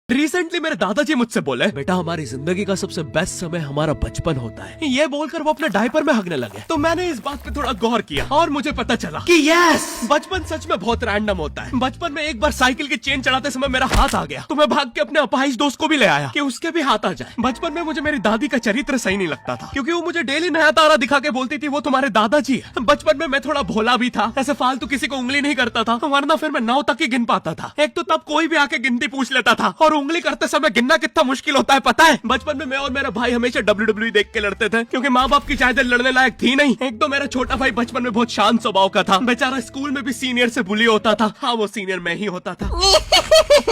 Recently मेरे दादाजी मुझसे बोले, बेटा हमारी जिंदगी का सबसे बेस्ट समय हमारा बचपन होता है। ये बोलकर वो अपने डायपर में हगने लगे। तो मैंने इस बात पे थोड़ा गौर किया और मुझे पता चला कि यस, बचपन सच में बहुत रैंडम होता है। बचपन में एक बार साइकिल की चेन चढ़ाते समय मेरा हाथ आ गया, तो मैं भाग के अपने अपाहिज दोस्त को भी ले आया कि उसके भी हाथ आ जाए। बचपन में मुझे मेरी दादी का चरित्र सही नहीं लगता था, क्योंकि वो मुझे डेली नया तारा दिखा के बोलती थी वो तुम्हारे दादाजी है। बचपन में मैं थोड़ा भोला भी था, ऐसे फालतू किसी को उंगली नहीं करता था, वरना फिर मैं 9 तक ही गिन पाता था। एक तो तब कोई भी आके गिनती पूछ लेता था, और उंगली करते समय गिनना कितना मुश्किल होता है पता है। बचपन में मैं और मेरा भाई हमेशा WWE देख के लड़ते थे, क्योंकि माँ बाप की चाहते लड़ने लायक थी नहीं। एक तो मेरा छोटा भाई बचपन में बहुत शांत स्वभाव का था, बेचारा स्कूल में भी सीनियर से बुली होता था। हाँ, वो सीनियर मैं ही होता था।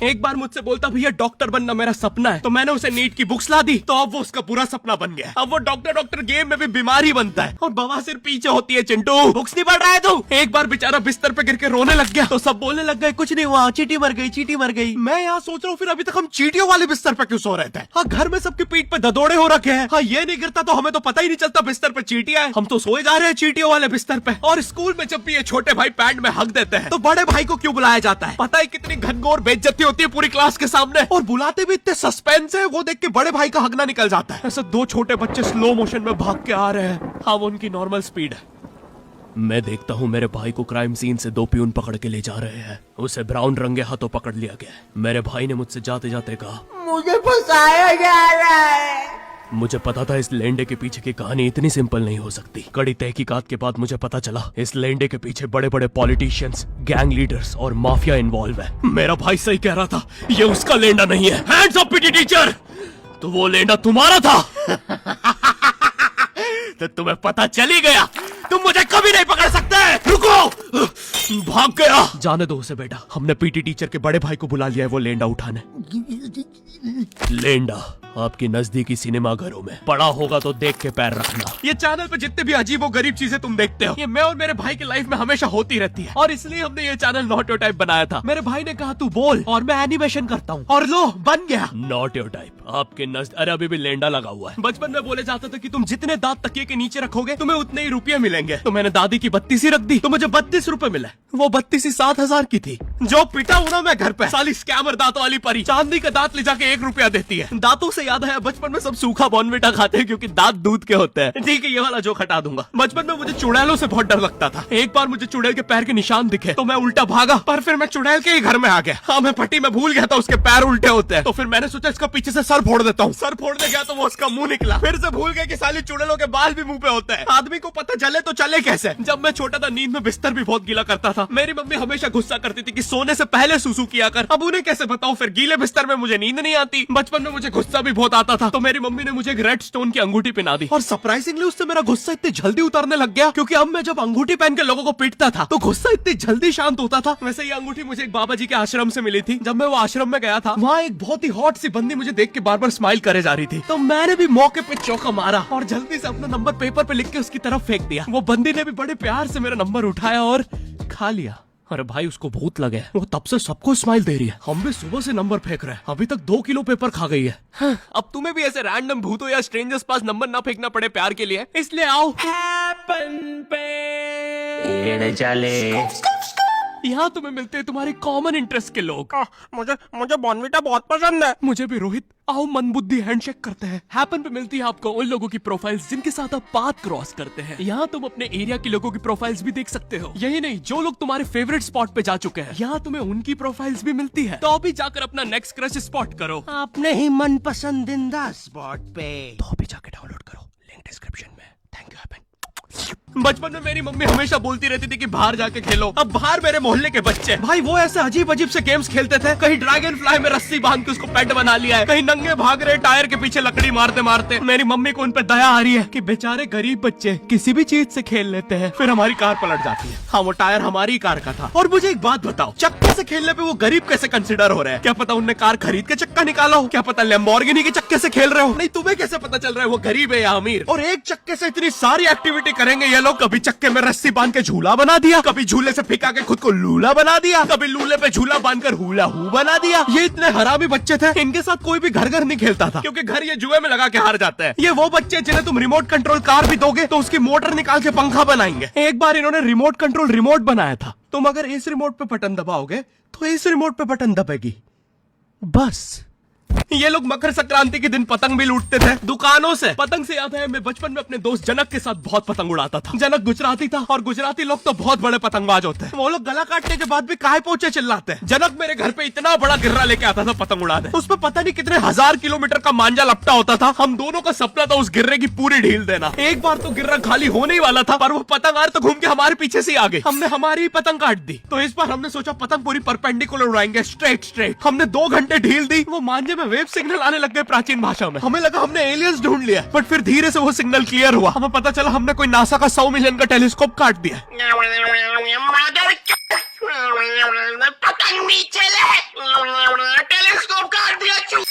एक बार मुझसे बोलता, भैया डॉक्टर बनना मेरा सपना है। तो मैंने उसे नीट की बुक्स ला दी, तो अब वो उसका पूरा सपना बन गया। अब वो डॉक्टर गेम में भी बीमारी बनता है, और बवासीर पीछे होती है। चिंटू बुक्स नहीं पढ़ रहा है तू? एक बार बेचारा बिस्तर पे गिर के रोने लग गया, तो सब बोलने लग गए कुछ नहीं हुआ, चींटी मर गई, चींटी मर गई। मैं यहाँ सोच रहा हूँ फिर अभी तक हम चींटियों वाले बिस्तर पे क्यों सो रहे थे? हाँ, घर में सबकी पीठ पे ददोड़े हो रखे हैं। हाँ, ये नहीं गिरता तो हमें तो पता ही नहीं चलता बिस्तर पे चींटियां हैं। हम तो सोए जा रहे हैं चींटियों वाले बिस्तर पे। और स्कूल में जब भी ये छोटे भाई पैंट में हक देते हैं, तो बड़े भाई को क्यों बुलाया जाता है? पता है कितनी घनघोर बेइज्जती होती है पूरी क्लास के सामने, और बुलाते भी इतने सस्पेंस है, वो देख के बड़े भाई का हगना निकल जाता है। ऐसे 2 छोटे बच्चे स्लो मोशन में भाग के आ रहे हैं। हाँ, वो उनकी नॉर्मल स्पीड है। मैं देखता हूँ मेरे भाई को क्राइम सीन से 2 पियून पकड़ के ले जा रहे हैं। उसे ब्राउन रंगे हाथों पकड़ लिया गया। मेरे भाई ने मुझसे जाते जाते कहा, मुझे फंसाया जा रहा है। मुझे पता था इस लेंडे के पीछे की कहानी इतनी सिंपल नहीं हो सकती। कड़ी तहकीकात के बाद मुझे पता चला इस लेंडे के पीछे बड़े बड़े पॉलिटिशियंस, गैंग लीडर्स और माफिया इन्वॉल्व है। मेरा भाई सही कह रहा था, ये उसका लेंडा नहीं है। हैंड्स अप पीटी टीचर, तो वो लेंडा तुम्हारा था। तो तुम्हें पता चल ही गया, तुम मुझे कभी नहीं पकड़ सकते। रुको, भाग गया। जाने दो उसे बेटा, हमने पीटी टीचर के बड़े भाई को बुला लिया है वो लेंडा उठाने। लेंडा आपकी नजदीकी सिनेमा घरों में पड़ा होगा तो देख के पैर रखना। ये चैनल पे जितने भी अजीब और गरीब चीजें तुम देखते हो, ये मैं और मेरे भाई की लाइफ में हमेशा होती रहती है, और इसलिए हमने ये चैनल नॉट योर टाइप बनाया था। मेरे भाई ने कहा तू बोल और मैं एनिमेशन करता हूँ, और लो बन गया नॉट योर टाइप। आपके अरे अभी भी लेंडा लगा हुआ है। बचपन में बोले जाता था कि तुम जितने दांत तकिए के नीचे रखोगे तुम्हें उतने ही रुपये मिलेंगे। तो मैंने दादी की 32 रख दी, तो मुझे 32 रुपए मिले। वो 32 7,000 की थी। जो पिटा हूं ना मैं घर पे, साली स्कैमर दांतों वाली परी, चांदी का दांत ले जाके 1 रुपया देती है। दांतों से याद है, बचपन में सब सूखा बॉर्नविटा खाते हैं क्योंकि दांत दूध के होते हैं। ठीक है, ये वाला जोक हटा दूंगा। बचपन में मुझे चुड़ैलों से बहुत डर लगता था। एक बार मुझे चुड़ैल के पैर के निशान दिखे तो मैं उल्टा भागा, पर फिर मैं चुड़ैल के ही घर में आ गया। हाँ, मैं पट्टी में भूल गया था उसके पैर उल्टे होते हैं, तो फिर मैंने सोचा इसका पीछे से सर फोड़ देता हूँ। सर फोड़ने गया तो वो उसका मुंह निकला। फिर से भूल गया कि साली चुड़ैलों के बाल भी मुंह पे होते हैं। आदमी को पता चले तो चले कैसे। जब मैं छोटा था नींद में बिस्तर भी बहुत गीला करता था। मेरी मम्मी हमेशा गुस्सा करती थी कि सोने से पहले सुसु किया कर। अब उन्हें कैसे बताऊं, फिर गीले बिस्तर में मुझे नींद नहीं आती। बचपन में मुझे गुस्सा भी बहुत आता था, तो मेरी मम्मी ने मुझे एक रेड स्टोन की अंगूठी पहना दी, और सरप्राइजिंगली उससे मेरा गुस्सा इतनी जल्दी उतरने लग गया, क्योंकि अब मैं जब अंगूठी पहन के लोगों को पीटता था तो गुस्सा इतनी जल्दी शांत होता था। वैसे ये अंगूठी मुझे एक बाबा जी के आश्रम से मिली थी। जब मैं वो आश्रम में गया था, वहाँ एक बहुत ही हॉट सी बंदी मुझे देख के बार बार स्माइल करे जा रही थी, तो मैंने भी मौके पे चौका मारा और जल्दी से अपना नंबर पेपर पे लिख के उसकी तरफ फेंक दिया। वो बंदी ने भी बड़े प्यार से मेरा नंबर उठाया और खा लिया। अरे भाई, उसको भूत लगे, वो तब से सबको स्माइल दे रही है। हम भी सुबह से नंबर फेंक रहे हैं, अभी तक 2 किलो पेपर खा गई है। हाँ, अब तुम्हें भी ऐसे रैंडम भूतों या स्ट्रेंजर्स पास नंबर ना फेंकना पड़े प्यार के लिए, इसलिए आओ हैपन पे चले। यहाँ तुम्हें मिलते हैं तुम्हारे कॉमन इंटरेस्ट के लोग। मुझे बॉर्नविटा बहुत पसंद है। मुझे भी रोहित। आओ मन बुद्धि हैंडशेक करते हैं। हैपन पे मिलती है आपको उन लोगों की प्रोफाइल्स जिनके साथ आप पाथ क्रॉस करते हैं। यहाँ तुम अपने एरिया के लोगों की प्रोफाइल्स भी देख सकते हो। यही नहीं, जो लोग तुम्हारे फेवरेट स्पॉट पे जा चुके हैं, यहाँ तुम्हें उनकी प्रोफाइल्स भी मिलती है। तो अभी जाकर अपना नेक्स्ट क्रश स्पॉट करो अपने ही मन पसंदीदा स्पॉट पे। तो अभी जाकर डाउनलोड करो, लिंक डिस्क्रिप्शन में। Thank you happen. बचपन में मेरी मम्मी हमेशा बोलती रहती थी कि बाहर जाके खेलो। अब बाहर मेरे मोहल्ले के बच्चे भाई वो ऐसे अजीब अजीब से गेम्स खेलते थे। कहीं ड्रैगन फ्लाई में रस्सी बांध के उसको पेट बना लिया है, कहीं नंगे भाग रहे टायर के पीछे लकड़ी मारते मारते। मेरी मम्मी को उन पे दया आ रही है कि बेचारे गरीब बच्चे किसी भी चीज से खेल लेते हैं, फिर हमारी कार पलट जाती है। हाँ, वो टायर हमारी कार का था। और मुझे एक बात बताओ, चक्के से खेलने पे वो गरीब कैसे कंसिडर हो रहे हैं? क्या पता उनने कार खरीद के चक्का निकाला हो, क्या पता लैम्बोर्गिनी के चक्के से खेल रहे हो। नहीं, तुम्हें कैसे पता चल रहा है वो गरीब है या अमीर? और एक चक्के से इतनी सारी एक्टिविटी करेंगे ये लोग। कभी चक्के में रस्सी बांध के झूला बना दिया, कभी झूले से फिका के खुद को लूला बना दिया, कभी लूले पे झूला बांधकर हुला हू बना दिया। ये इतने हरामी बच्चे थे, इनके साथ कोई भी घर नहीं खेलता था, क्योंकि घर ये जुए में लगा के हार जाते हैं। ये वो बच्चे जिन्हें तुम रिमोट कंट्रोल कार भी दोगे तो उसकी मोटर निकाल के पंखा बनाएंगे। एक बार इन्होंने रिमोट कंट्रोल रिमोट बनाया था। तुम अगर इस रिमोट पे बटन दबाओगे तो इस रिमोट पे बटन दबेगी, बस। ये लोग मकर संक्रांति के दिन पतंग भी लूटते थे दुकानों से। पतंग से याद है मैं बचपन में अपने दोस्त जनक के साथ बहुत पतंग उड़ाता था। जनक गुजराती था और गुजराती लोग तो बहुत बड़े पतंगबाज होते हैं। वो लोग गला काटने के बाद भी काय पोचे चिल्लाते हैं। जनक मेरे घर पे इतना बड़ा गिर्रा लेके आता था पतंग उड़ाने। उसमें पता नहीं कितने 1000 किलोमीटर का मांझा लपटा होता था। हम दोनों का सपना था उस गिर्रे की पूरी ढील देना। एक बार तो गिर्रा खाली होने ही वाला था पर वो पतंगार तो घूम के हमारे पीछे से आ गई। हमने हमारी ही पतंग काट दी। तो इस बार हमने सोचा पतंग पूरी परपेंडिकुलर उड़ाएंगे, स्ट्रेट। हमने 2 घंटे ढील दी। वो मांझे में वेव सिग्नल आने लग गए प्राचीन भाषा में। हमें लगा हमने एलियंस ढूंढ लिया बट फिर धीरे से वो सिग्नल क्लियर हुआ। हमें पता चला हमने कोई नासा का 100 मिलियन का टेलीस्कोप काट दिया। पतंग नीचे ले, टेलीस्कोप काट दिया।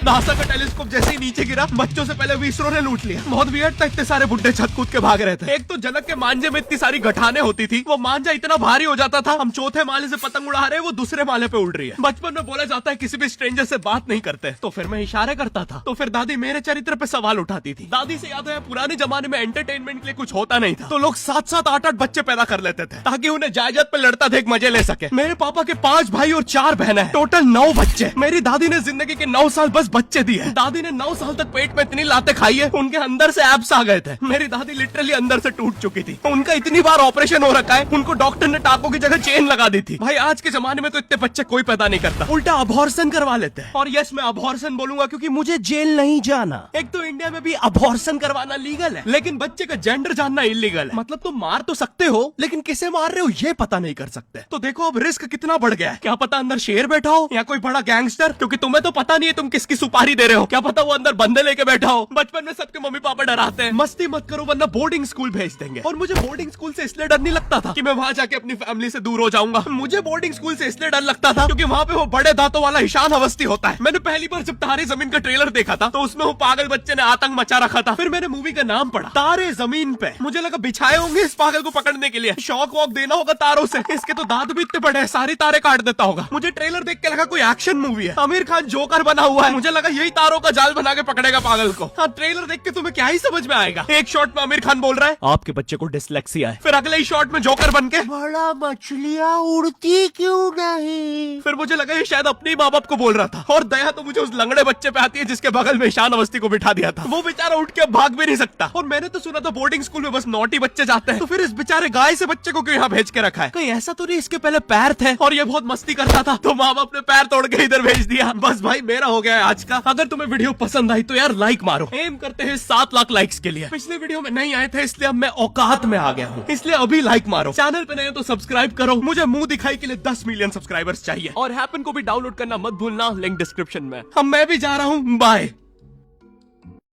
नासा का टेलीस्कोप जैसे ही नीचे गिरा बच्चों से पहले विसरो ने लूट लिया। बहुत वियर्ड था, इतने सारे बुड्ढे छत कूद के भाग रहे थे। एक तो जनक के मांझे में इतनी सारी गठाने होती थी, वो मांझा इतना भारी हो जाता था। हम चौथे माले से पतंग उड़ा रहे, वो दूसरे माले पे उड़ रही है। बचपन में बोला जाता है किसी भी स्ट्रेंजर से बात नहीं करते, तो फिर मैं इशारे करता था। तो फिर दादी मेरे चरित्र पे सवाल उठाती थी। दादी से याद है पुराने जमाने में एंटरटेनमेंट के लिए कुछ होता नहीं था, तो लोग 7-7, 8-8 बच्चे पैदा कर लेते थे ताकि उन्हें जायदाद पे लड़ता देख मजे ले सके। मेरे पापा के 5 भाई और 4 बहनें हैं, टोटल 9 बच्चे। मेरी दादी ने जिंदगी के 9 साल बस बच्चे दिए। दादी ने 9 साल तक पेट में इतनी लाते खाई है, उनके अंदर से एब्स आ गए थे। मेरी दादी लिटरली अंदर से टूट चुकी थी। उनका इतनी बार ऑपरेशन हो रखा है, उनको डॉक्टर ने टाकों की जगह चेन लगा दी थी। भाई आज के जमाने में तो इतने बच्चे कोई पैदा नहीं करता, उल्टा अबॉर्शन करवा लेते हैं। और यस मैं अबॉर्शन बोलूंगा क्योंकि मुझे जेल नहीं जाना। एक तो इंडिया में भी अबॉर्शन करवाना लीगल है, लेकिन बच्चे का जेंडर जानना इलीगल है। मतलब तुम मार तो सकते हो लेकिन किसे मार रहे हो ये पता नहीं कर सकते। तो देखो अब रिस्क कितना बढ़ गया है। क्या पता अंदर शेर बैठा हो या कोई बड़ा गैंगस्टर, क्योंकि तुम्हें तो पता नहीं है तुम किसकी सुपारी दे रहे हो। क्या पता वो अंदर बंदे लेके बैठा हो। बचपन में सबके मम्मी पापा डराते हैं मस्ती मत करो वरना बोर्डिंग स्कूल भेज देंगे। और मुझे बोर्डिंग स्कूल से इसलिए डर नहीं लगता था कि मैं वहां जाके अपनी फैमिली से दूर हो जाऊंगा। मुझे बोर्डिंग स्कूल से इसलिए डर लगता था क्योंकि वहां पे वो बड़े दांतों वाला ईशान अवस्थी होता है। मैंने पहली बार जब तारे जमीन का ट्रेलर देखा था तो उसमें वो पागल बच्चे ने आतंक मचा रखा था। फिर मैंने मूवी का नाम पढ़ा तारे जमीन पे। मुझे लगा बिछाए होंगे इस पागल को पकड़ने के लिए, शॉक वॉक देना होगा तारों से। इसके तो दांत भी इतने बड़े हैं, सारे तारे काट देता होगा। मुझे ट्रेलर देख के लगा कोई एक्शन मूवी है, आमिर खान जोकर बना हुआ है। मुझे लगा यही तारों का जाल बना के पकड़ेगा पागल को। हाँ ट्रेलर देख के तुम्हें क्या ही समझ में आएगा। एक शॉट में आमिर खान बोल रहा है आपके बच्चे को डिसलेक्सिया है, फिर अगले ही शॉट में जोकर बन के बड़ा मछलियां उड़ती क्यों नहीं। फिर मुझे लगा ये शायद अपने माँ बाप को बोल रहा था। और दया तो मुझे उस लंगड़े बच्चे पे आती है जिसके बगल में ईशान अवस्थी को बिठा दिया था। वो बेचारा उठ के भाग भी नहीं सकता। और मैंने तो सुना था बोर्डिंग स्कूल में बस नॉटी बच्चे जाते हैं, तो फिर इस बेचारे गाय से बच्चे को क्यों यहाँ भेज के रखा है। कहीं ऐसा तो नहीं इसके पहले पैर थे और ये बहुत मस्ती करता था तो माँ बाप ने पैर तोड़ के इधर भेज दिया। बस भाई मेरा हो गया है आज का। अगर तुम्हें वीडियो पसंद आई तो यार लाइक मारो। एम करते हैं 7 लाख लाइक्स के लिए। पिछले वीडियो में नहीं आए थे इसलिए अब मैं औकात में आ गया हूँ, इसलिए अभी लाइक मारो। चैनल पे नए हो तो सब्सक्राइब करो। मुझे मुंह दिखाई के लिए 10 मिलियन सब्सक्राइबर्स चाहिए। और हैपन को भी डाउनलोड करना मत भूलना, लिंक डिस्क्रिप्शन में। अब मैं भी जा रहा हूँ, बाय।